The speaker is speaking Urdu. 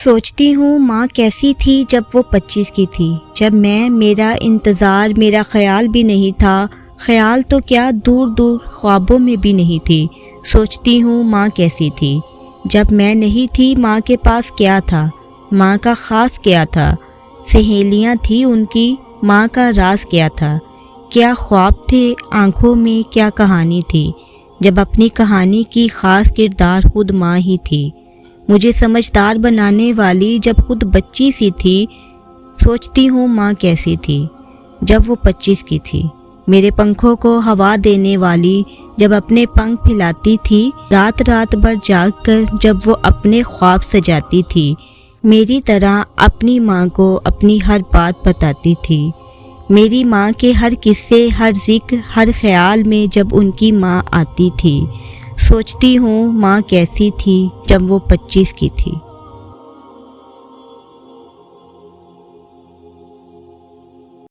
سوچتی ہوں ماں کیسی تھی جب وہ 25 کی تھی، جب میرا انتظار، میرا خیال بھی نہیں تھا، خیال تو کیا دور دور خوابوں میں بھی نہیں تھی۔ سوچتی ہوں ماں کیسی تھی جب میں نہیں تھی، ماں کے پاس کیا تھا، ماں کا خاص کیا تھا، سہیلیاں تھیں ان کی، ماں کا راز کیا تھا، کیا خواب تھے آنکھوں میں، کیا کہانی تھی، جب اپنی کہانی کی خاص کردار خود ماں ہی تھی، مجھے سمجھدار بنانے والی جب خود بچی سی تھی۔ سوچتی ہوں ماں کیسی تھی جب وہ 25 کی تھی، میرے پنکھوں کو ہوا دینے والی جب اپنے پنکھ پھیلاتی تھی، رات رات بھر جاگ کر جب وہ اپنے خواب سجاتی تھی، میری طرح اپنی ماں کو اپنی ہر بات بتاتی تھی، میری ماں کے ہر قصے، ہر ذکر، ہر خیال میں جب ان کی ماں آتی تھی۔ سوچتی ہوں ماں کیسی تھی جب وہ 25 کی تھی۔